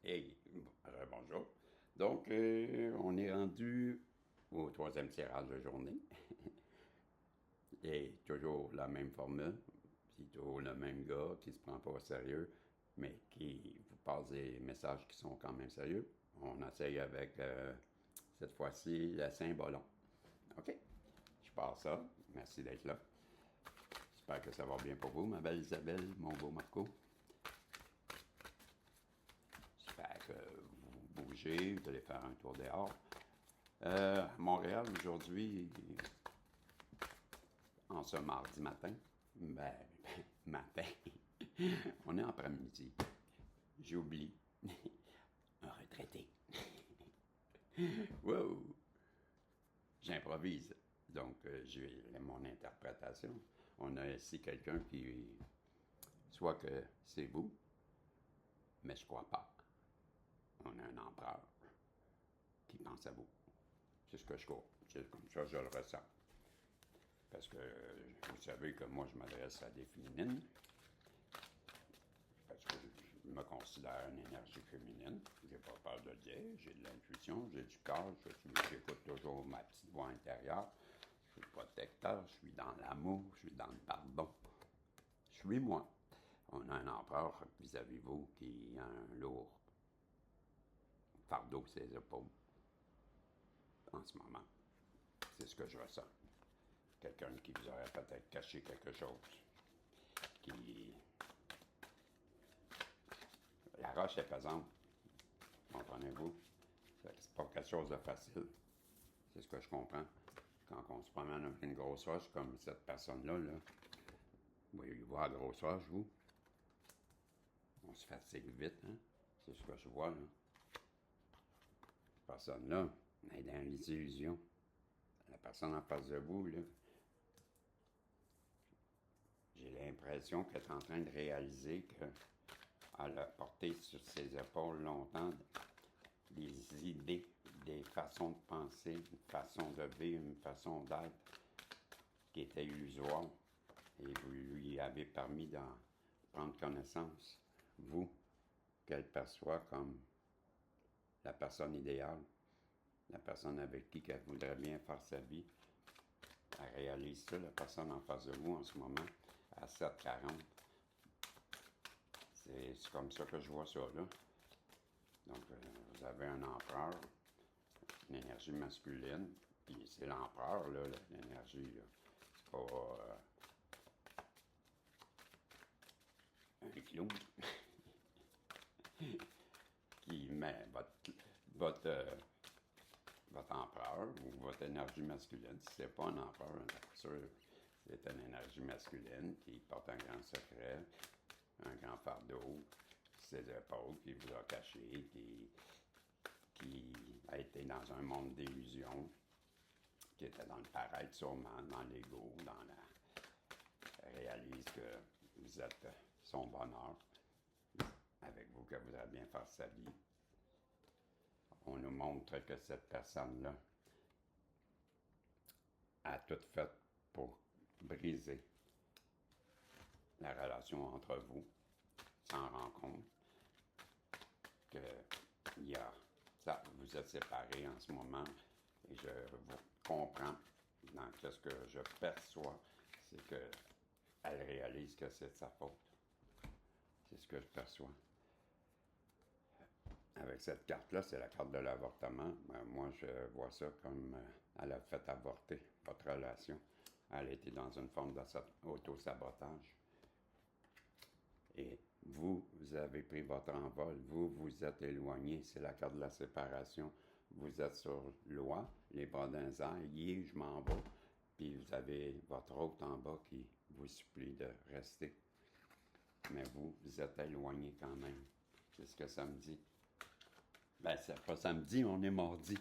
Hey, bonjour. Donc, on est rendu au troisième tirage de journée. Et toujours la même formule. C'est toujours le même gars qui se prend pas au sérieux, mais qui vous passe des messages qui sont quand même sérieux. On essaye avec, cette fois-ci, le Saint-Ballon. OK? Je pars ça. Merci d'être là. J'espère que ça va bien pour vous, ma belle Isabelle, mon beau Marco. J'espère que vous bougez, vous allez faire un tour dehors. Montréal, aujourd'hui, en ce mardi matin, matin, on est en après-midi. J'oublie. Un retraité. Wow! J'improvise. Donc, j'ai mon interprétation. On a ici quelqu'un qui, soit que c'est vous, mais je crois pas. On a un empereur qui pense à vous. C'est ce que je crois. C'est comme ça que je le ressens. Parce que vous savez que moi, je m'adresse à des féminines. Parce que je me considère une énergie féminine. J'ai pas peur de le dire. J'ai de l'intuition, j'ai du cœur. J'écoute toujours ma petite voix intérieure. Je suis protecteur, je suis dans l'amour, je suis dans le pardon. Je suis moi. On a un empereur vis-à-vis vous qui a un lourd fardeau sur ses épaules en ce moment. C'est ce que je ressens. Quelqu'un qui vous aurait peut-être caché quelque chose. Qui. La roche est pesante. Comprenez-vous? C'est pas quelque chose de facile. C'est ce que je comprends. Quand on se promène avec une grosse roche comme cette personne-là, là, vous voyez voir la grosse roche, vous? On se fatigue vite, hein? C'est ce que je vois, là. Cette personne-là, elle est dans l'illusion. La personne en face de vous, là, j'ai l'impression qu'elle est en train de réaliser qu'elle a porté sur ses épaules longtemps des idées, des façons de penser, une façon de vivre, une façon d'être qui était illusoire. Et vous lui avez permis d'en prendre connaissance, vous, qu'elle perçoit comme la personne idéale, la personne avec qui elle voudrait bien faire sa vie. Elle réalise ça, la personne en face de vous en ce moment, à 7h40. C'est comme ça que je vois ça, là. Donc, vous avez un empereur, une énergie masculine, puis c'est l'empereur, là, l'énergie, là. C'est pas un clown qui met votre empereur ou votre énergie masculine. Si c'est pas un empereur, sûr, c'est une énergie masculine qui porte un grand secret, un grand fardeau, ses épaules, qui vous a caché, qui a été dans un monde d'illusions, qui était dans le paraître sûrement, dans l'ego, dans la... réalise que vous êtes son bonheur, avec vous, que vous allez bien faire sa vie. On nous montre que cette personne-là a tout fait pour briser la relation entre vous, sans rencontre, que il y a, ça, vous êtes séparés en ce moment, et je vous comprends dans ce que je perçois, c'est que elle réalise que c'est de sa faute. C'est ce que je perçois. Avec cette carte-là, c'est la carte de l'avortement. Moi, je vois ça comme elle a fait avorter votre relation. Elle a été dans une forme d'auto-sabotage. Et vous, vous avez pris votre envol. Vous, vous êtes éloigné. C'est la carte de la séparation. Vous êtes sur loi, les bras d'un air. Je m'en vais. Puis vous avez votre hôte en bas qui vous supplie de rester. Mais vous, vous êtes éloigné quand même. C'est ce que ça me dit. Ben, c'est pas samedi, on est mardi.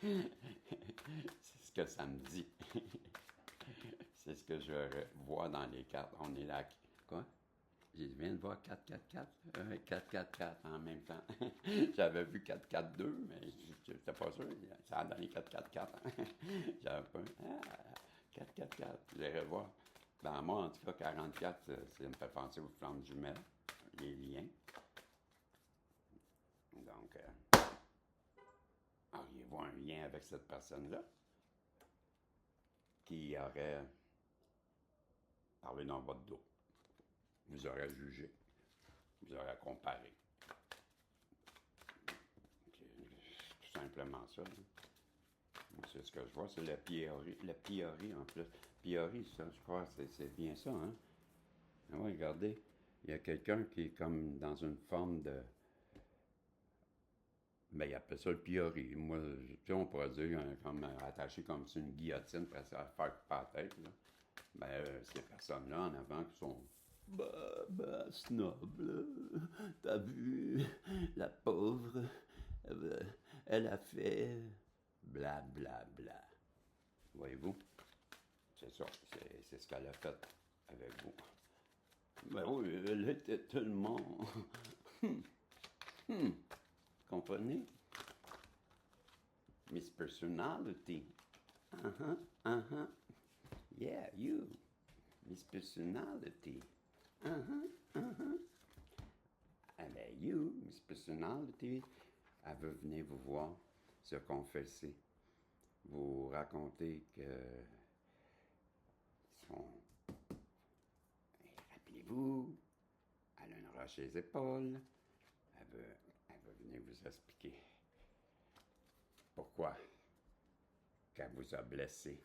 C'est ce que ça me dit. C'est ce que je vois dans les cartes. On est là. Quoi? Je viens de voir 4-4-4. 4-4-4 en même temps. J'avais vu 4-4-2, mais je n'étais pas sûr. Ça a donné 4-4-4. J'avais pas. 4-4-4. J'irai voir. Ben, moi, en tout cas, 44, ça me fait penser aux flammes jumelles, les liens. lien avec cette personne-là qui aurait parlé dans votre dos. Vous aurez jugé. Vous aurez comparé. C'est tout simplement ça. C'est ce que je vois, c'est la pierie. La pierie en plus. Pierie, ça, je crois, c'est bien ça, hein? Ah oui, regardez, il y a quelqu'un qui est comme dans une forme de... Ben, il appelle ça le pilori. Moi, tu sais, on pourrait dire comme attaché comme sur une guillotine, pour faire couper la tête, là. Ben, ces personnes-là en avant qui sont... snob, là. T'as vu, la pauvre, elle a fait... Bla, bla, bla. Voyez-vous? C'est ça, c'est ce qu'elle a fait avec vous. Ben oui, elle était tellement... Comprenez? Miss Personality. Yeah, you. Miss Personality. Ah ben, you, Miss Personality, elle veut venir vous voir, se confesser, vous raconter que son... Rappelez-vous, elle a une roche sur les épaules, elle veut venir vous expliquer pourquoi qu'elle vous a blessé.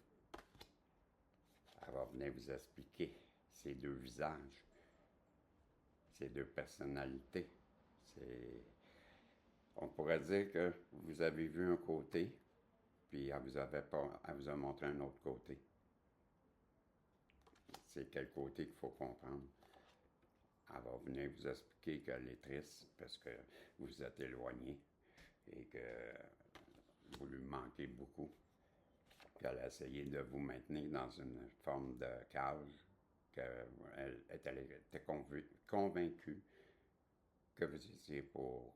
Elle va venir vous expliquer ces deux visages, ces deux personnalités. On pourrait dire que vous avez vu un côté, puis elle vous a montré un autre côté. C'est quel côté qu'il faut comprendre. Elle va venir vous expliquer qu'elle est triste parce que vous vous êtes éloigné et que vous lui manquez beaucoup. Qu'elle a essayé de vous maintenir dans une forme de cage, qu'elle était convaincue que vous étiez pour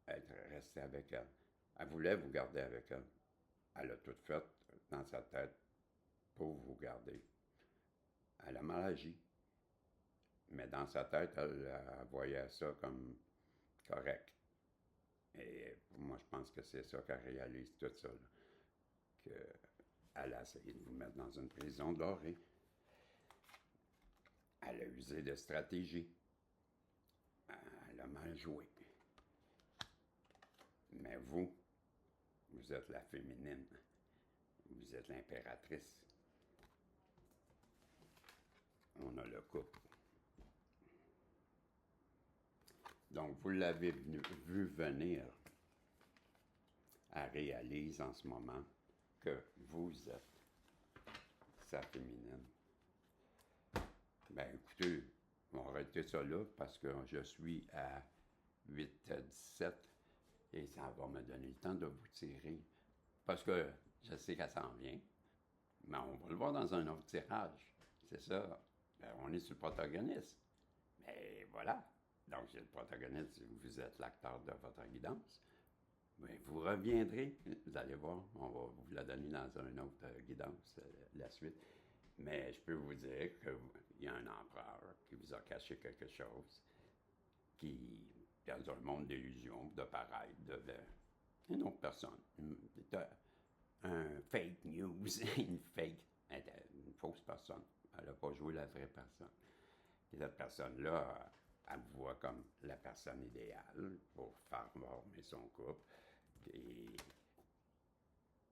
être resté avec elle. Elle voulait vous garder avec elle. Elle a tout fait dans sa tête pour vous garder. Elle a mal agi. Mais dans sa tête, elle voyait ça comme correct. Et moi, je pense que c'est ça qu'elle réalise tout ça. Qu'elle a essayé de vous mettre dans une prison dorée. Elle a usé de stratégie. Elle a mal joué. Mais vous êtes la féminine. Vous êtes l'impératrice. On a le couple. Donc, vous l'avez vu venir. Elle réalise en ce moment que vous êtes sa féminine. Ben, écoutez, on va arrêter ça là parce que je suis à 8-17 et ça va me donner le temps de vous tirer. Parce que je sais qu'elle s'en vient, mais on va le voir dans un autre tirage. C'est ça. Ben, on est sur le protagoniste. Mais voilà. Donc, c'est le protagoniste, vous êtes l'acteur de votre guidance. Mais vous reviendrez, vous allez voir, on va vous la donner dans une autre guidance, la suite. Mais je peux vous dire qu'il y a un empereur qui vous a caché quelque chose, qui, dans un monde d'illusions, de pareil, une autre personne, un fake news, une fausse personne. Elle n'a pas joué la vraie personne. Et cette personne-là, elle vous voit comme la personne idéale pour faire former son couple. Et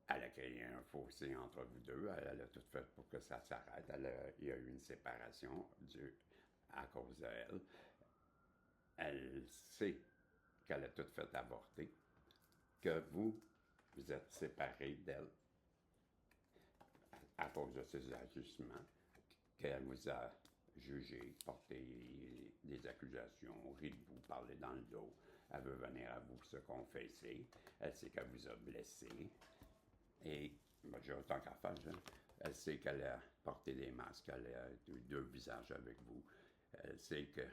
elle a créé un fossé entre vous deux. Elle a tout fait pour que ça s'arrête. Il y a eu une séparation à cause d'elle. Elle sait qu'elle a tout fait avorter, que vous êtes séparés d'elle à cause de ses ajustements, qu'elle vous a jugé, porté des accusations, ri de vous, parler dans le dos. Elle veut venir à vous se confesser. Elle sait qu'elle vous a blessé. Et, j'ai autant qu'à faire, hein. Elle sait qu'elle a porté des masques, elle a eu deux visages avec vous. Elle sait que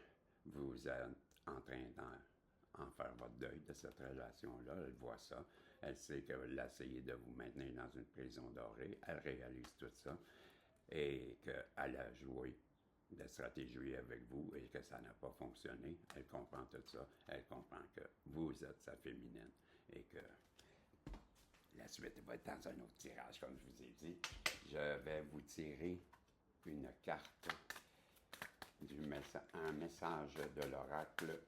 vous êtes en train d'en faire votre deuil de cette relation-là. Elle voit ça. Elle sait qu'elle a essayé de vous maintenir dans une prison dorée. Elle réalise tout ça. Et qu'elle a joué de stratégie avec vous et que ça n'a pas fonctionné. Elle comprend tout ça. Elle comprend que vous êtes sa féminine et que La suite va être dans un autre tirage, comme je vous ai dit. Je vais vous tirer une carte un message de l'oracle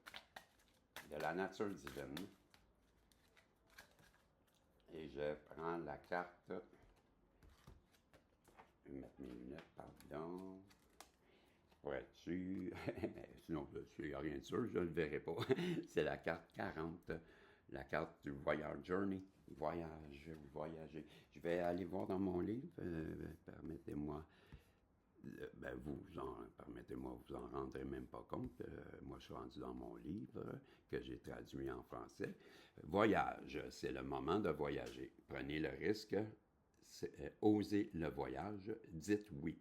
de la nature divine. Et je prends la carte. Je vais mettre mes lunettes, pardon. Pour être sûr. Sinon, il n'y a rien de sûr, je ne le verrai pas. C'est la carte 40. La carte du Voyage Journey. Voyager. Je vais aller voir dans mon livre. Permettez-moi. Permettez-moi, vous en rendrez même pas compte. Moi, je suis rendu dans mon livre que j'ai traduit en français. Voyage, c'est le moment de voyager. Prenez le risque, osez le voyage, dites oui.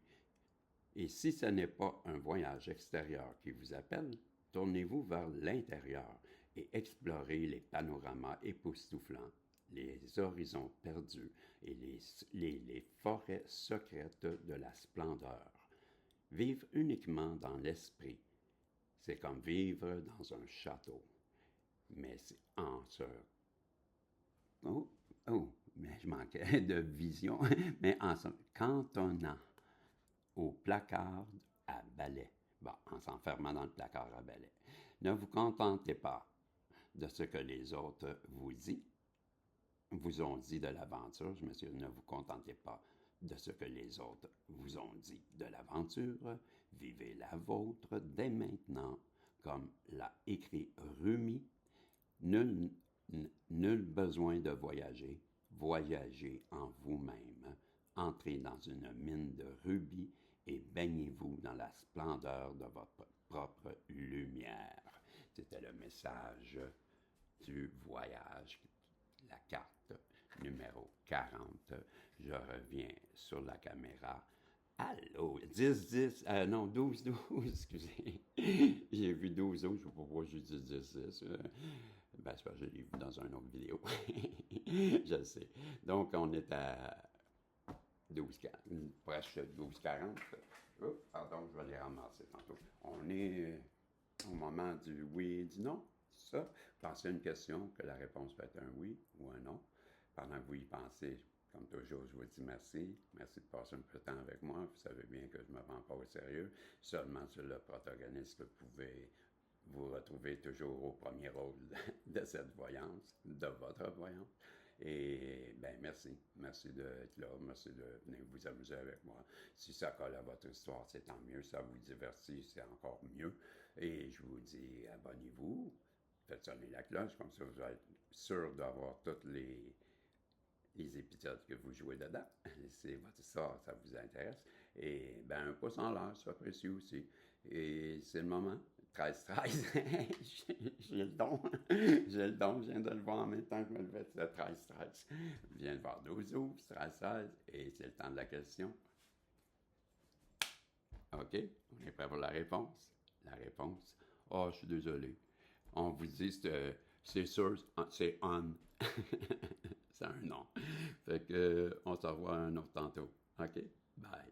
Et si ce n'est pas un voyage extérieur qui vous appelle, tournez-vous vers l'intérieur et explorez les panoramas époustouflants, les horizons perdus et les forêts secrètes de la splendeur. Vivre uniquement dans l'esprit, c'est comme vivre dans un château. Mais c'est en ce... mais je manquais de vision. Mais en se cantonnant au placard à balai. Bon, en s'enfermant dans le placard à balai. Ne vous contentez pas de ce que les autres vous ont dit de l'aventure. Je me suis dit, ne vous contentez pas de ce que les autres vous ont dit de l'aventure. Vivez la vôtre dès maintenant, comme l'a écrit Rumi. Nul besoin de voyager. Voyagez en vous-même. Entrez dans une mine de rubis et baignez-vous dans la splendeur de votre propre lumière. C'était le message du voyage, la carte numéro 40. Je reviens sur la caméra. Allô, 10-10, non, 12-12, excusez. J'ai vu 12-12, je ne sais pas pourquoi j'ai dit 10-10. C'est parce que je l'ai vu dans une autre vidéo. Je sais. Donc, on est à 12-40, presque 12-40. Oh, pardon, je vais les ramasser tantôt. On est au moment du oui et du non. Ça, pensez à une question, que la réponse peut être un oui ou un non. Pendant que vous y pensez, comme toujours, je vous dis merci. Merci de passer un peu de temps avec moi. Vous savez bien que je ne me prends pas au sérieux. Seulement sur le protagoniste, vous pouvez vous retrouver toujours au premier rôle de cette voyance, de votre voyance. Et bien, merci. Merci d'être là. Merci de venir vous amuser avec moi. Si ça colle à votre histoire, c'est tant mieux. Ça vous divertit, c'est encore mieux. Et je vous dis, abonnez-vous. Faites sonner la cloche, comme ça vous allez être sûr d'avoir tous les épisodes que vous jouez dedans. C'est votre histoire, ça vous intéresse. Et bien, un pouce en l'air, c'est apprécié aussi. Et c'est le moment. 13-13. J'ai le don. J'ai le don. Je viens de le voir en même temps que je me levais. C'est 13-13. Je viens de voir 12-12, 13-16. Et c'est le temps de la question. OK? On est prêt pour la réponse? La réponse. Oh, je suis désolé. On vous dit, c'est sûr, c'est on. C'est un non. Fait que, on se revoit un autre tantôt. OK? Bye.